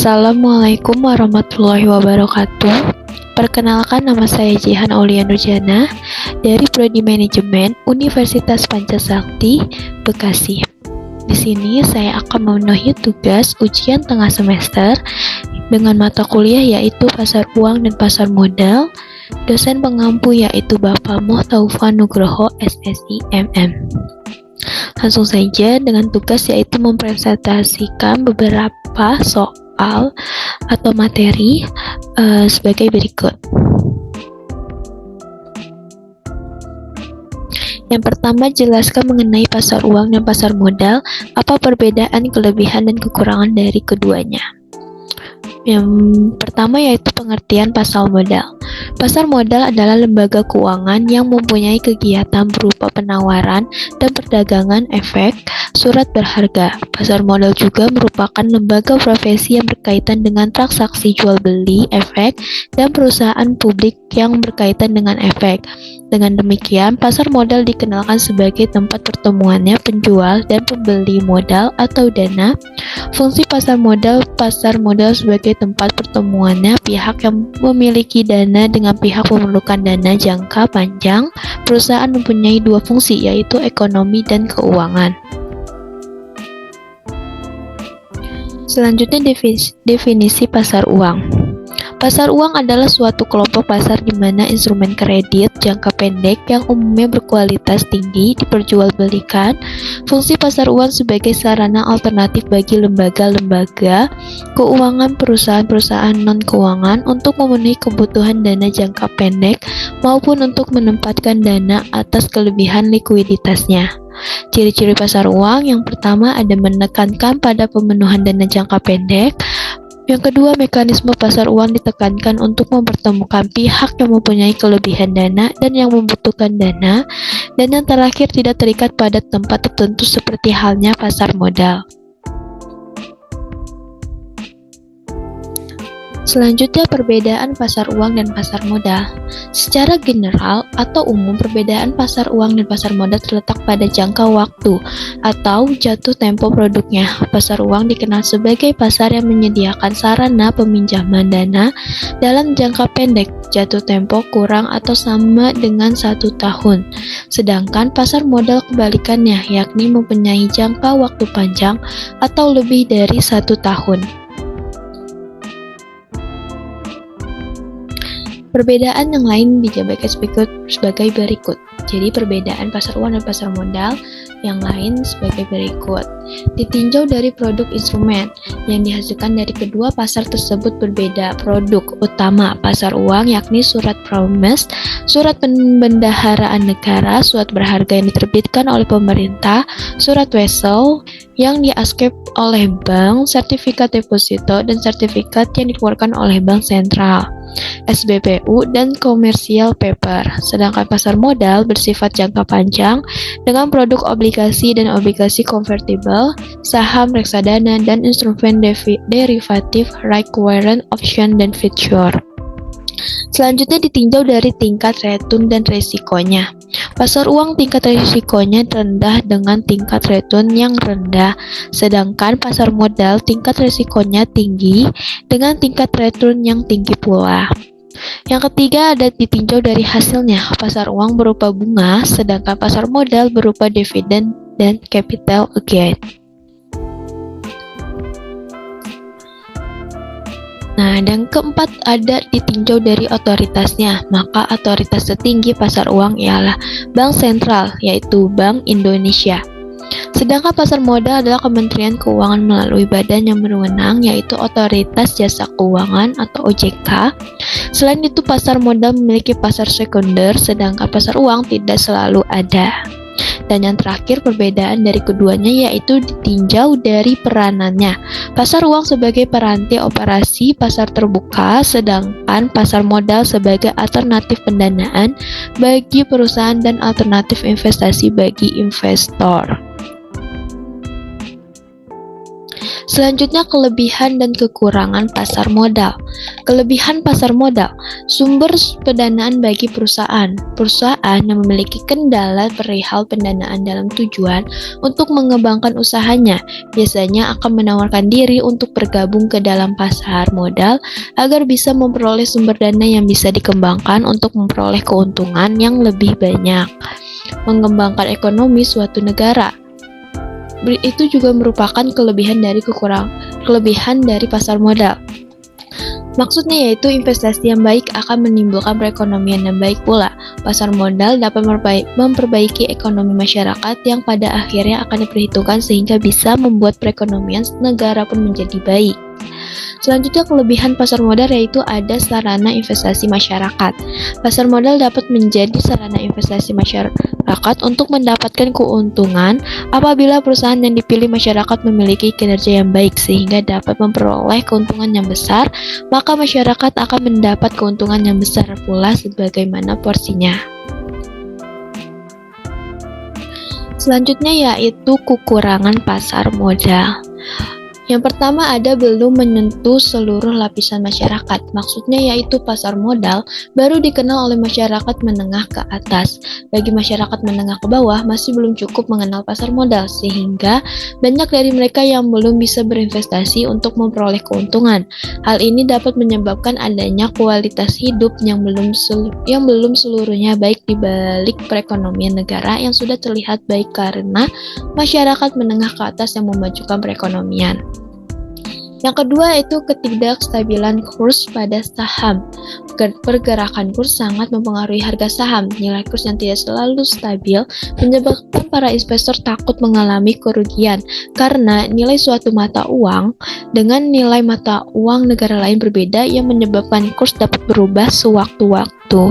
Assalamualaikum warahmatullahi wabarakatuh. Perkenalkan, nama saya Jihan Aulia Nurjana dari Prodi Manajemen Universitas Pancasakti, Bekasi. Di sini saya akan memenuhi tugas ujian tengah semester dengan mata kuliah yaitu Pasar Uang dan Pasar Modal. Dosen pengampu yaitu Bapak Muhtaufan Nugroho, SSI, MM. Langsung saja dengan tugas yaitu mempresentasikan beberapa soal atau materi sebagai berikut. Yang pertama, jelaskan mengenai pasar uang dan pasar modal, apa perbedaan, kelebihan, dan kekurangan dari keduanya. Yang pertama yaitu pengertian pasar modal. Pasar modal adalah lembaga keuangan yang mempunyai kegiatan berupa penawaran dan perdagangan efek surat berharga. Pasar modal juga merupakan lembaga profesi yang berkaitan dengan transaksi jual beli efek dan perusahaan publik yang berkaitan dengan efek. Dengan demikian, pasar modal dikenalkan sebagai tempat pertemuannya penjual dan pembeli modal atau dana. Fungsi pasar modal sebagai tempat pertemuannya pihak yang memiliki dana dengan pihak memerlukan dana jangka panjang. Perusahaan mempunyai dua fungsi, yaitu ekonomi dan keuangan. Selanjutnya, definisi pasar uang. Pasar uang adalah suatu kelompok pasar di mana instrumen kredit jangka pendek yang umumnya berkualitas tinggi diperjualbelikan. Fungsi pasar uang sebagai sarana alternatif bagi lembaga-lembaga keuangan, perusahaan-perusahaan non-keuangan untuk memenuhi kebutuhan dana jangka pendek maupun untuk menempatkan dana atas kelebihan likuiditasnya. Ciri-ciri pasar uang yang pertama ada menekankan pada pemenuhan dana jangka pendek. Yang kedua, mekanisme pasar uang ditekankan untuk mempertemukan pihak yang mempunyai kelebihan dana dan yang membutuhkan dana. Dan yang terakhir, tidak terikat pada tempat tertentu seperti halnya pasar modal. Selanjutnya, perbedaan pasar uang dan pasar modal. Secara general atau umum, perbedaan pasar uang dan pasar modal terletak pada jangka waktu atau jatuh tempo produknya. Pasar uang dikenal sebagai pasar yang menyediakan sarana peminjaman dana dalam jangka pendek, jatuh tempo kurang atau sama dengan 1 tahun. Sedangkan pasar modal kebalikannya, yakni mempunyai jangka waktu panjang atau lebih dari 1 tahun. Perbedaan yang lain dijabarkan sebagai berikut. Jadi perbedaan pasar uang dan pasar modal yang lain sebagai berikut. Ditinjau dari produk instrumen yang dihasilkan dari kedua pasar tersebut berbeda. Produk utama pasar uang yakni surat promise, surat pembendaharaan negara, surat berharga yang diterbitkan oleh pemerintah, surat wesel yang diaskep oleh bank, sertifikat deposito, dan sertifikat yang dikeluarkan oleh bank sentral, SBPU, dan commercial paper. Sedangkan pasar modal bersifat jangka panjang dengan produk obligasi dan obligasi konvertibel, saham, reksadana, dan instrumen derivatif, right warrant, option, dan future. Selanjutnya ditinjau dari tingkat return dan resikonya. Pasar uang tingkat resikonya rendah dengan tingkat return yang rendah, sedangkan pasar modal tingkat resikonya tinggi dengan tingkat return yang tinggi pula. Yang ketiga ada ditinjau dari hasilnya. Pasar uang berupa bunga, sedangkan pasar modal berupa dividen dan capital gain. Nah, dan keempat ada ditinjau dari otoritasnya. Maka otoritas tertinggi pasar uang ialah Bank Sentral, yaitu Bank Indonesia. Sedangkan pasar modal adalah Kementerian Keuangan melalui badan yang berwenang, yaitu Otoritas Jasa Keuangan atau OJK. Selain itu, pasar modal memiliki pasar sekunder, sedangkan pasar uang tidak selalu ada. Dan yang terakhir, perbedaan dari keduanya yaitu ditinjau dari peranannya. Pasar uang sebagai peranti operasi pasar terbuka, sedangkan pasar modal sebagai alternatif pendanaan bagi perusahaan dan alternatif investasi bagi investor. Selanjutnya, kelebihan dan kekurangan pasar modal. Kelebihan pasar modal, sumber pendanaan bagi perusahaan. Perusahaan yang memiliki kendala perihal pendanaan dalam tujuan untuk mengembangkan usahanya, biasanya akan menawarkan diri untuk bergabung ke dalam pasar modal agar bisa memperoleh sumber dana yang bisa dikembangkan untuk memperoleh keuntungan yang lebih banyak. Mengembangkan ekonomi suatu negara. Itu juga merupakan kelebihan dari pasar modal. Maksudnya yaitu investasi yang baik akan menimbulkan perekonomian yang baik pula. Pasar modal dapat memperbaiki ekonomi masyarakat yang pada akhirnya akan diperhitungkan sehingga bisa membuat perekonomian negara pun menjadi baik. Selanjutnya, kelebihan pasar modal yaitu ada sarana investasi masyarakat. Pasar modal dapat menjadi sarana investasi masyarakat untuk mendapatkan keuntungan apabila perusahaan yang dipilih masyarakat memiliki kinerja yang baik sehingga dapat memperoleh keuntungan yang besar, maka masyarakat akan mendapat keuntungan yang besar pula sebagaimana porsinya. Selanjutnya yaitu kekurangan pasar modal. Yang pertama ada belum menyentuh seluruh lapisan masyarakat. Maksudnya yaitu pasar modal baru dikenal oleh masyarakat menengah ke atas. Bagi masyarakat menengah ke bawah masih belum cukup mengenal pasar modal sehingga banyak dari mereka yang belum bisa berinvestasi untuk memperoleh keuntungan. Hal ini dapat menyebabkan adanya kualitas hidup yang belum seluruhnya baik di balik perekonomian negara yang sudah terlihat baik karena masyarakat menengah ke atas yang memajukan perekonomian. Yang kedua itu ketidakstabilan kurs pada saham. Pergerakan kurs sangat mempengaruhi harga saham. Nilai kurs yang tidak selalu stabil menyebabkan para investor takut mengalami kerugian karena nilai suatu mata uang dengan nilai mata uang negara lain berbeda yang menyebabkan kurs dapat berubah sewaktu-waktu.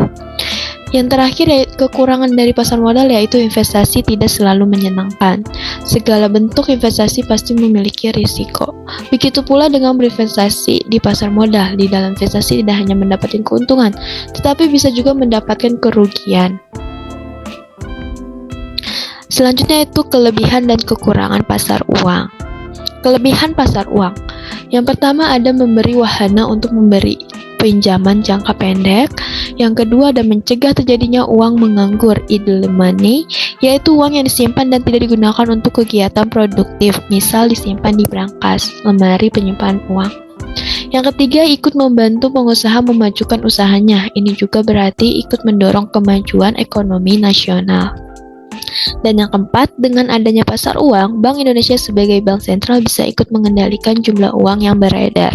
Yang terakhir, kekurangan dari pasar modal yaitu investasi tidak selalu menyenangkan. Segala bentuk investasi pasti memiliki risiko. Begitu pula dengan berinvestasi di pasar modal. Di dalam investasi tidak hanya mendapatkan keuntungan, tetapi bisa juga mendapatkan kerugian. Selanjutnya itu kelebihan dan kekurangan pasar uang. Kelebihan pasar uang. Yang pertama ada memberi wahana untuk memberi pinjaman jangka pendek. Yang kedua ada mencegah terjadinya uang menganggur, idle money, yaitu uang yang disimpan dan tidak digunakan untuk kegiatan produktif, misal disimpan di brankas, lemari penyimpanan uang. Yang ketiga, ikut membantu pengusaha memajukan usahanya. Ini juga berarti ikut mendorong kemajuan ekonomi nasional. Dan yang keempat, dengan adanya pasar uang, Bank Indonesia sebagai bank sentral bisa ikut mengendalikan jumlah uang yang beredar.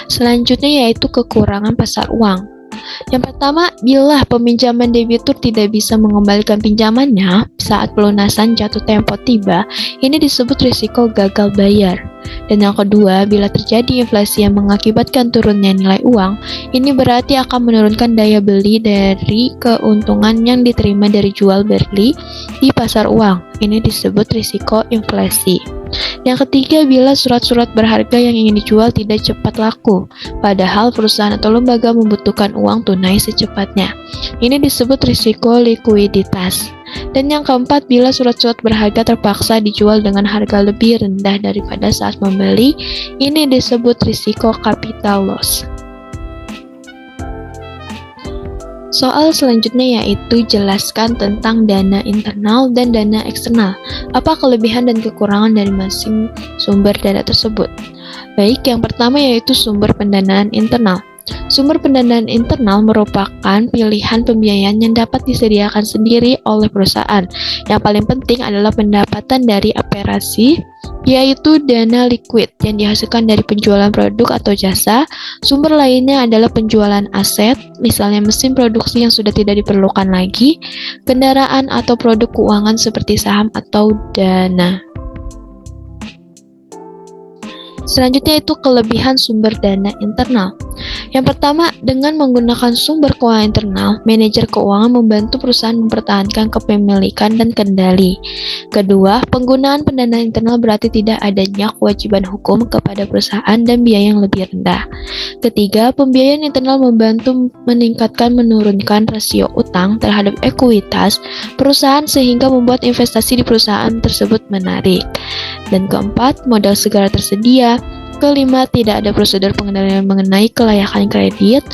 Selanjutnya yaitu kekurangan pasar uang. Yang pertama, bila peminjaman debitur tidak bisa mengembalikan pinjamannya saat pelunasan jatuh tempo tiba, ini disebut risiko gagal bayar. Dan yang kedua, bila terjadi inflasi yang mengakibatkan turunnya nilai uang, ini berarti akan menurunkan daya beli dari keuntungan yang diterima dari jual beli di pasar uang. Ini disebut risiko inflasi. Yang ketiga, bila surat-surat berharga yang ingin dijual tidak cepat laku, padahal perusahaan atau lembaga membutuhkan uang tunai secepatnya. Ini disebut risiko likuiditas. Dan yang keempat, bila surat-surat berharga terpaksa dijual dengan harga lebih rendah daripada saat membeli, ini disebut risiko capital loss. Soal selanjutnya yaitu jelaskan tentang dana internal dan dana eksternal. Apa kelebihan dan kekurangan dari masing sumber dana tersebut? Baik, yang pertama yaitu sumber pendanaan internal. Sumber pendanaan internal merupakan pilihan pembiayaan yang dapat disediakan sendiri oleh perusahaan. Yang paling penting adalah pendapatan dari operasi, yaitu dana liquid yang dihasilkan dari penjualan produk atau jasa. Sumber lainnya adalah penjualan aset, misalnya mesin produksi yang sudah tidak diperlukan lagi, kendaraan atau produk keuangan seperti saham atau dana. Selanjutnya itu kelebihan sumber dana internal. Yang pertama, dengan menggunakan sumber keuangan internal, manajer keuangan membantu perusahaan mempertahankan kepemilikan dan kendali. Kedua, penggunaan pendanaan internal berarti tidak adanya kewajiban hukum kepada perusahaan dan biaya yang lebih rendah. Ketiga, pembiayaan internal membantu menurunkan rasio utang terhadap ekuitas perusahaan sehingga membuat investasi di perusahaan tersebut menarik. Dan keempat, modal segera tersedia. Kelima, tidak ada prosedur pengendalian mengenai kelayakan kredit.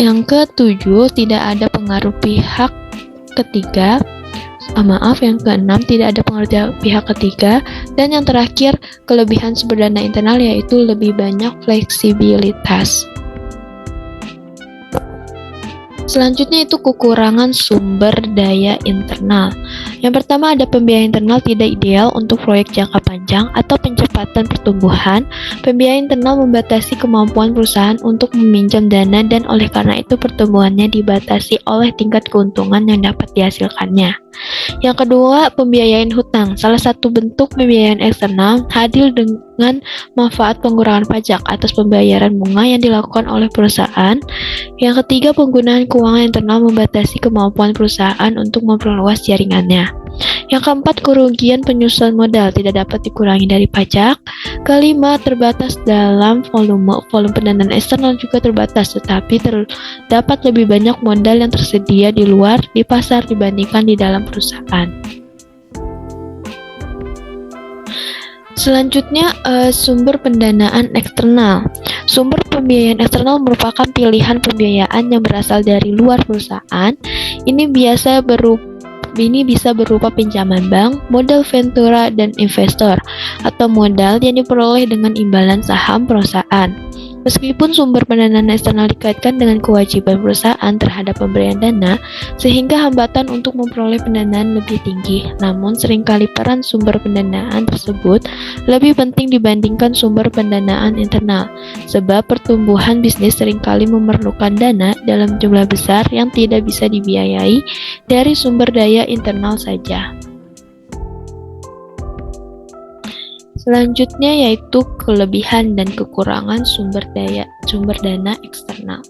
Yang ketujuh, tidak ada pengaruh pihak ketiga. Yang keenam, tidak ada pengaruh pihak ketiga. Dan yang terakhir, kelebihan sumber dana internal yaitu lebih banyak fleksibilitas. Selanjutnya itu kekurangan sumber daya internal. Yang pertama ada pembiayaan internal tidak ideal untuk proyek jangka panjang atau pencepatan pertumbuhan. Pembiayaan internal membatasi kemampuan perusahaan untuk meminjam dana dan oleh karena itu pertumbuhannya dibatasi oleh tingkat keuntungan yang dapat dihasilkannya. Yang kedua, pembiayaan hutang. Salah satu bentuk pembiayaan eksternal hadir dengan manfaat pengurangan pajak atas pembayaran bunga yang dilakukan oleh perusahaan. Yang ketiga, penggunaan keuangan internal membatasi kemampuan perusahaan untuk memperluas jaringannya. Yang keempat, kerugian penyusunan modal tidak dapat dikurangi dari pajak. Kelima, terbatas dalam volume pendanaan eksternal juga terbatas, tetapi terdapat lebih banyak modal yang tersedia di luar di pasar dibandingkan di dalam perusahaan. Selanjutnya, sumber pendanaan eksternal. Sumber pembiayaan eksternal merupakan pilihan pembiayaan yang berasal dari luar perusahaan. Ini bisa berupa pinjaman bank, modal ventura, dan investor, atau modal yang diperoleh dengan imbalan saham perusahaan. Meskipun sumber pendanaan eksternal dikaitkan dengan kewajiban perusahaan terhadap pemberian dana, sehingga hambatan untuk memperoleh pendanaan lebih tinggi, namun seringkali peran sumber pendanaan tersebut lebih penting dibandingkan sumber pendanaan internal, sebab pertumbuhan bisnis seringkali memerlukan dana dalam jumlah besar yang tidak bisa dibiayai dari sumber daya internal saja. Selanjutnya yaitu kelebihan dan kekurangan sumber dana eksternal.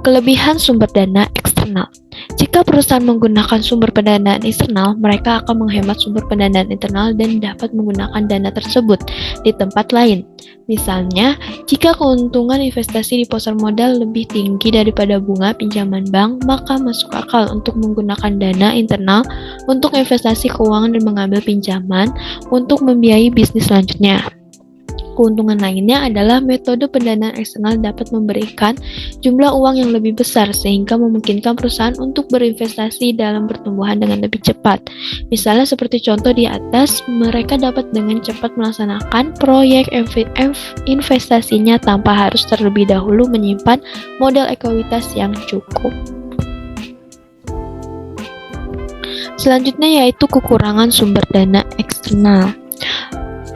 Kelebihan sumber dana eksternal. Jika perusahaan menggunakan sumber pendanaan eksternal, mereka akan menghemat sumber pendanaan internal dan dapat menggunakan dana tersebut di tempat lain. Misalnya, jika keuntungan investasi di pasar modal lebih tinggi daripada bunga pinjaman bank, maka masuk akal untuk menggunakan dana internal untuk investasi keuangan dan mengambil pinjaman untuk membiayai bisnis selanjutnya. Keuntungan lainnya adalah metode pendanaan eksternal dapat memberikan jumlah uang yang lebih besar sehingga memungkinkan perusahaan untuk berinvestasi dalam pertumbuhan dengan lebih cepat. Misalnya seperti contoh di atas, mereka dapat dengan cepat melaksanakan proyek investasinya tanpa harus terlebih dahulu menyimpan modal ekuitas yang cukup. Selanjutnya yaitu kekurangan sumber dana eksternal.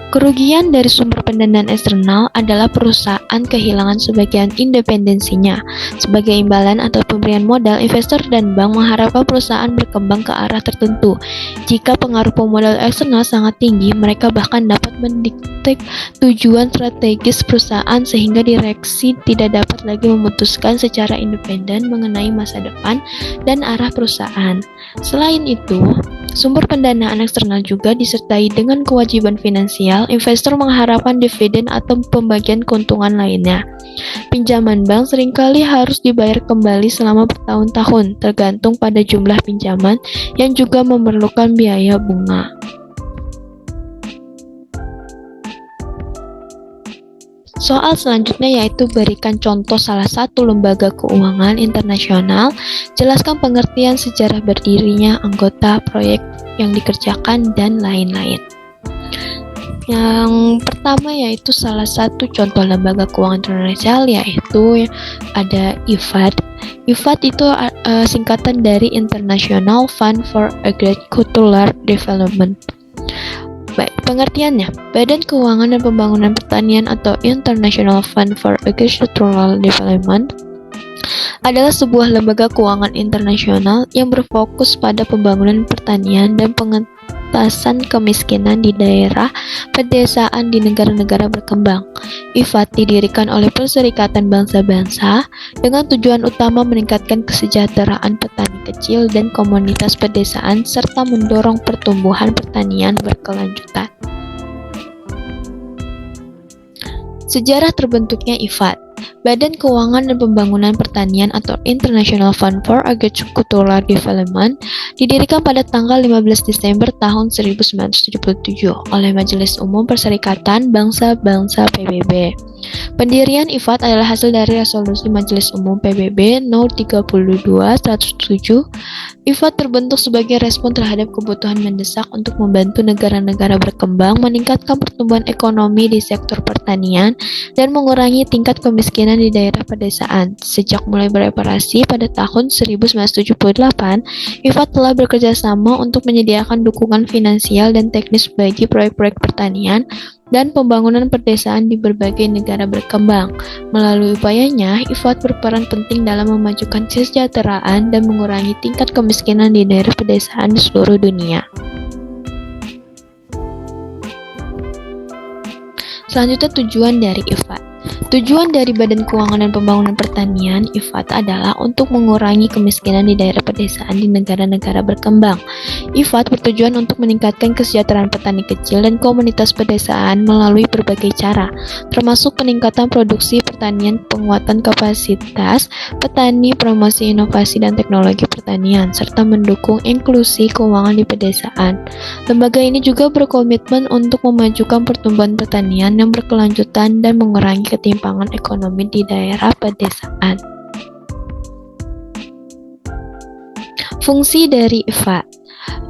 Kerugian dari sumber pendanaan eksternal adalah perusahaan kehilangan sebagian independensinya. Sebagai imbalan atau pemberian modal, investor dan bank mengharapkan perusahaan berkembang ke arah tertentu. Jika pengaruh pemodal eksternal sangat tinggi, mereka bahkan dapat mendikte tujuan strategis perusahaan sehingga direksi tidak dapat lagi memutuskan secara independen mengenai masa depan dan arah perusahaan. Selain itu, sumber pendanaan eksternal juga disertai dengan kewajiban finansial. Investor mengharapkan dividen atau pembagian keuntungan lainnya. Pinjaman bank seringkali harus dibayar kembali selama bertahun-tahun, tergantung pada jumlah pinjaman yang juga memerlukan biaya bunga. Soal selanjutnya yaitu berikan contoh salah satu lembaga keuangan internasional, jelaskan pengertian sejarah berdirinya, anggota, proyek yang dikerjakan, dan lain-lain. Yang pertama yaitu salah satu contoh lembaga keuangan internasional yaitu ada IFAD. IFAD itu singkatan dari International Fund for Agricultural Development. Baik, pengertiannya, Badan Keuangan dan Pembangunan Pertanian atau International Fund for Agricultural Development adalah sebuah lembaga keuangan internasional yang berfokus pada pembangunan pertanian dan pengentasan kemiskinan di daerah pedesaan di negara-negara berkembang. IFAD didirikan oleh Perserikatan Bangsa-Bangsa dengan tujuan utama meningkatkan kesejahteraan petani kecil dan komunitas pedesaan serta mendorong pertumbuhan pertanian berkelanjutan. Sejarah terbentuknya IFAD. Badan Keuangan dan Pembangunan Pertanian atau International Fund for Agricultural Development didirikan pada tanggal 15 Desember tahun 1977 oleh Majelis Umum Perserikatan Bangsa-Bangsa PBB. Pendirian IFAD adalah hasil dari resolusi Majelis Umum PBB No. 32/107. IFAD terbentuk sebagai respon terhadap kebutuhan mendesak untuk membantu negara-negara berkembang meningkatkan pertumbuhan ekonomi di sektor pertanian dan mengurangi tingkat kemiskinan di daerah pedesaan. Sejak mulai beroperasi pada tahun 1978, IFAD telah bekerja sama untuk menyediakan dukungan finansial dan teknis bagi proyek-proyek pertanian dan pembangunan pedesaan di berbagai negara berkembang. Melalui upayanya, IFAD berperan penting dalam memajukan kesejahteraan dan mengurangi tingkat kemiskinan di daerah pedesaan di seluruh dunia. Selanjutnya, tujuan dari IFAD. Tujuan dari Badan Keuangan dan Pembangunan Pertanian (IFAD) adalah untuk mengurangi kemiskinan di daerah pedesaan di negara-negara berkembang. IFAD bertujuan untuk meningkatkan kesejahteraan petani kecil dan komunitas pedesaan melalui berbagai cara, termasuk peningkatan produksi pertanian, penguatan kapasitas petani, promosi inovasi dan teknologi pertanian, serta mendukung inklusi keuangan di pedesaan. Lembaga ini juga berkomitmen untuk memajukan pertumbuhan pertanian yang berkelanjutan dan mengurangi ketimpangan ekonomi di daerah pedesaan. Fungsi dari IFAD.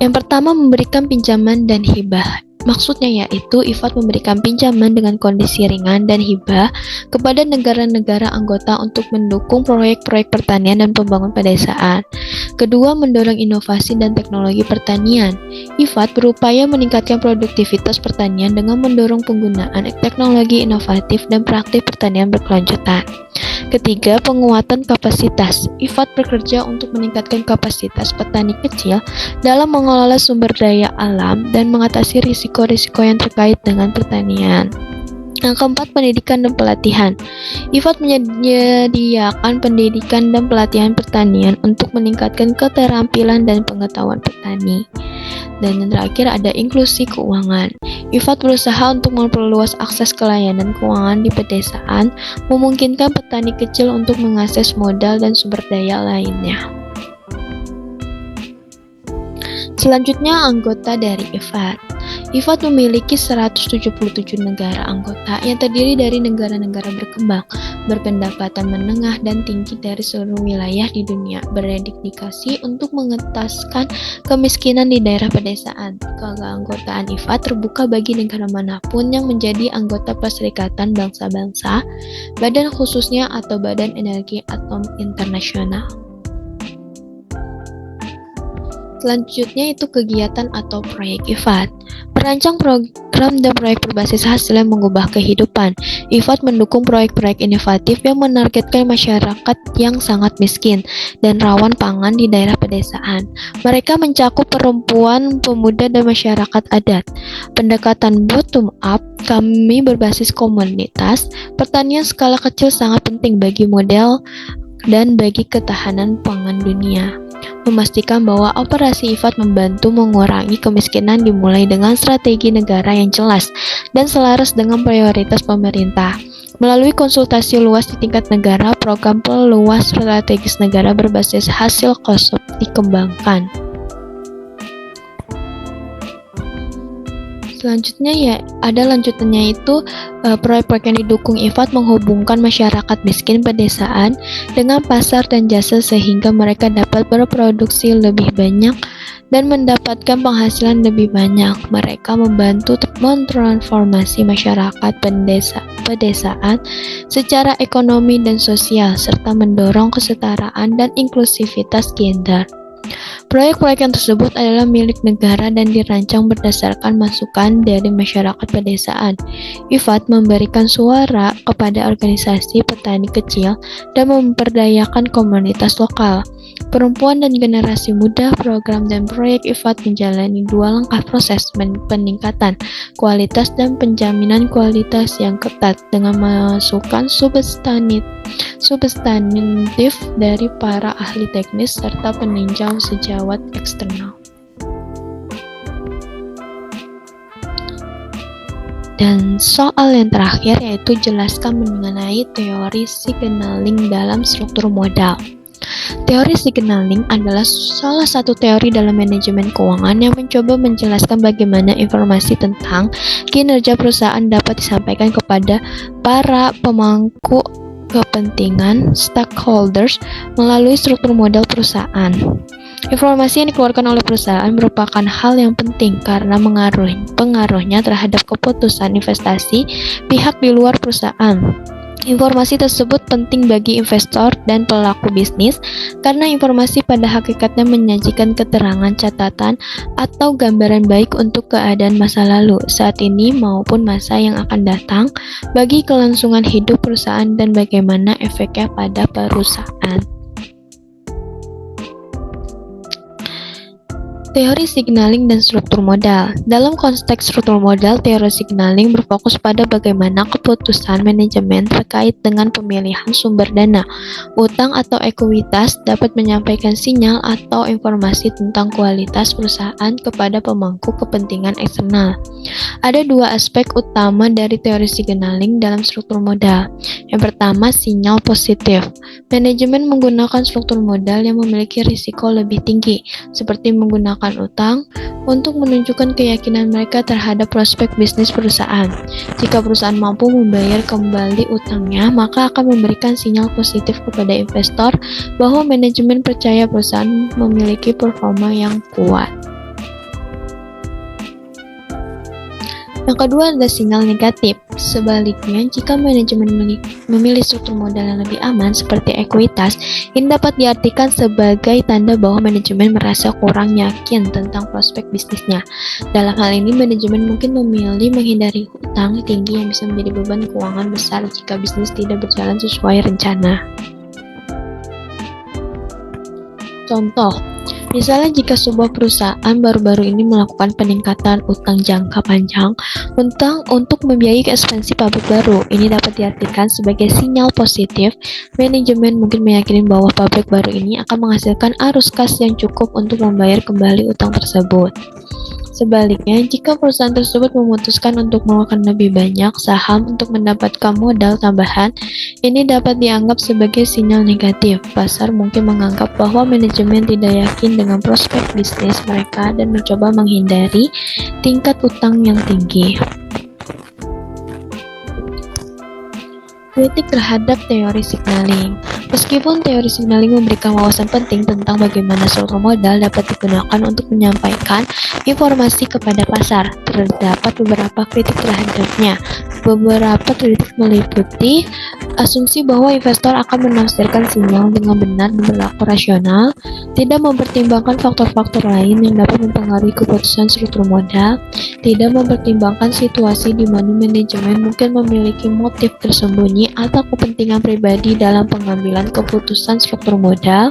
Yang pertama, memberikan pinjaman dan hibah. Maksudnya yaitu IFAD memberikan pinjaman dengan kondisi ringan dan hibah kepada negara-negara anggota untuk mendukung proyek-proyek pertanian dan pembangunan pedesaan. Kedua, mendorong inovasi dan teknologi pertanian. IFAD berupaya meningkatkan produktivitas pertanian dengan mendorong penggunaan teknologi inovatif dan praktik pertanian berkelanjutan. Ketiga, penguatan kapasitas. IFAD bekerja untuk meningkatkan kapasitas petani kecil dalam mengelola sumber daya alam dan mengatasi risiko-risiko yang terkait dengan pertanian. Yang keempat, pendidikan dan pelatihan. IFAD menyediakan pendidikan dan pelatihan pertanian untuk meningkatkan keterampilan dan pengetahuan petani. Dan yang terakhir ada inklusi keuangan. IFAD berusaha untuk memperluas akses ke layanan keuangan di pedesaan, memungkinkan petani kecil untuk mengakses modal dan sumber daya lainnya. Selanjutnya, anggota dari IFAD. IFAD memiliki 177 negara anggota yang terdiri dari negara-negara berkembang, berpendapatan menengah dan tinggi dari seluruh wilayah di dunia, berdedikasi untuk mengentaskan kemiskinan di daerah pedesaan. Keanggotaan IFAD terbuka bagi negara manapun yang menjadi anggota Perserikatan Bangsa-Bangsa, badan khususnya atau Badan Energi Atom Internasional. Selanjutnya itu kegiatan atau proyek IFAD. Merancang program dan proyek berbasis hasil yang mengubah kehidupan. IFAD mendukung proyek-proyek inovatif yang menargetkan masyarakat yang sangat miskin dan rawan pangan di daerah pedesaan. Mereka mencakup perempuan, pemuda, dan masyarakat adat. Pendekatan bottom up, kami berbasis komunitas. Pertanian skala kecil sangat penting bagi model dan bagi ketahanan pangan dunia. Memastikan bahwa operasi IFAD membantu mengurangi kemiskinan dimulai dengan strategi negara yang jelas dan selaras dengan prioritas pemerintah. Melalui konsultasi luas di tingkat negara, program peluas strategis negara berbasis hasil KOSOP dikembangkan. Selanjutnya lanjutannya itu proyek-proyek yang didukung IFAD menghubungkan masyarakat miskin pedesaan dengan pasar dan jasa sehingga mereka dapat berproduksi lebih banyak dan mendapatkan penghasilan lebih banyak. Mereka membantu mentransformasi masyarakat pedesaan secara ekonomi dan sosial serta mendorong kesetaraan dan inklusivitas gender. Proyek-proyek yang tersebut adalah milik negara dan dirancang berdasarkan masukan dari masyarakat pedesaan. IFAD memberikan suara kepada organisasi petani kecil dan memperdayakan komunitas lokal. Perempuan dan generasi muda, program dan proyek IFAD menjalani dua langkah proses peningkatan kualitas dan penjaminan kualitas yang ketat dengan masukan substantif dari para ahli teknis serta peninjau sejawat eksternal. Dan soal yang terakhir yaitu jelaskan mengenai teori signaling dalam struktur modal. Teori signaling adalah salah satu teori dalam manajemen keuangan yang mencoba menjelaskan bagaimana informasi tentang kinerja perusahaan dapat disampaikan kepada para pemangku kepentingan stakeholders melalui struktur modal perusahaan. Informasi yang dikeluarkan oleh perusahaan merupakan hal yang penting karena pengaruhnya terhadap keputusan investasi pihak di luar perusahaan. Informasi tersebut penting bagi investor dan pelaku bisnis karena informasi pada hakikatnya menyajikan keterangan catatan atau gambaran baik untuk keadaan masa lalu, saat ini maupun masa yang akan datang bagi kelangsungan hidup perusahaan dan bagaimana efeknya pada perusahaan. Teori signaling dan struktur modal. Dalam konteks struktur modal, teori signaling berfokus pada bagaimana keputusan manajemen terkait dengan pemilihan sumber dana, utang atau ekuitas dapat menyampaikan sinyal atau informasi tentang kualitas perusahaan kepada pemangku kepentingan eksternal. Ada dua aspek utama dari teori signaling dalam struktur modal. Yang pertama, sinyal positif. Manajemen menggunakan struktur modal yang memiliki risiko lebih tinggi, seperti menggunakan utang untuk menunjukkan keyakinan mereka terhadap prospek bisnis perusahaan. Jika perusahaan mampu membayar kembali utangnya, maka akan memberikan sinyal positif kepada investor bahwa manajemen percaya perusahaan memiliki performa yang kuat. Yang kedua adalah sinyal negatif. Sebaliknya, jika manajemen memilih struktur modal yang lebih aman seperti ekuitas, ini dapat diartikan sebagai tanda bahwa manajemen merasa kurang yakin tentang prospek bisnisnya. Dalam hal ini, manajemen mungkin memilih menghindari hutang tinggi yang bisa menjadi beban keuangan besar jika bisnis tidak berjalan sesuai rencana. Contoh, misalnya jika sebuah perusahaan baru-baru ini melakukan peningkatan utang jangka panjang untuk membiayai ekspansi pabrik baru, ini dapat diartikan sebagai sinyal positif. Manajemen mungkin meyakini bahwa pabrik baru ini akan menghasilkan arus kas yang cukup untuk membayar kembali utang tersebut. Sebaliknya, jika perusahaan tersebut memutuskan untuk mengeluarkan lebih banyak saham untuk mendapatkan modal tambahan, ini dapat dianggap sebagai sinyal negatif. Pasar mungkin menganggap bahwa manajemen tidak yakin dengan prospek bisnis mereka dan mencoba menghindari tingkat utang yang tinggi. Kritik terhadap teori signaling. Meskipun teori signaling memberikan wawasan penting tentang bagaimana struktur modal dapat digunakan untuk menyampaikan informasi kepada pasar, terdapat beberapa kritik terhadapnya. Beberapa kritik meliputi asumsi bahwa investor akan menafsirkan sinyal dengan benar dan berlaku rasional, tidak mempertimbangkan faktor-faktor lain yang dapat mempengaruhi keputusan struktur modal, tidak mempertimbangkan situasi di mana manajemen mungkin memiliki motif tersembunyi atau kepentingan pribadi dalam pengambilan keputusan struktur modal.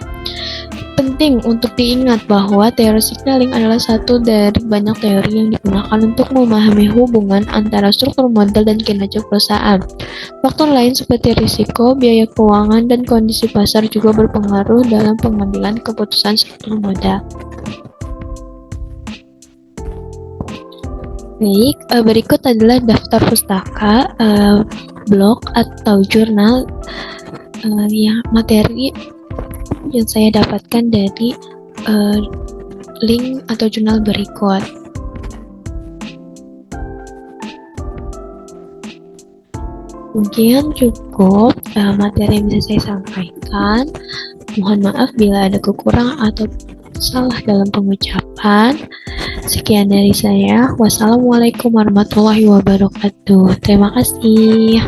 Penting untuk diingat bahwa teori signaling adalah satu dari banyak teori yang digunakan untuk memahami hubungan antara struktur modal dan kinerja perusahaan. Faktor lain seperti risiko, biaya keuangan, dan kondisi pasar juga berpengaruh dalam pengambilan keputusan struktur modal. Baik, berikut adalah daftar pustaka, blog atau jurnal yang materi yang saya dapatkan dari link atau jurnal berikut. Mungkin cukup materi yang bisa saya sampaikan. Mohon maaf bila ada kekurangan atau salah dalam pengucapan. Sekian dari saya. Wassalamualaikum warahmatullahi wabarakatuh. Terima kasih.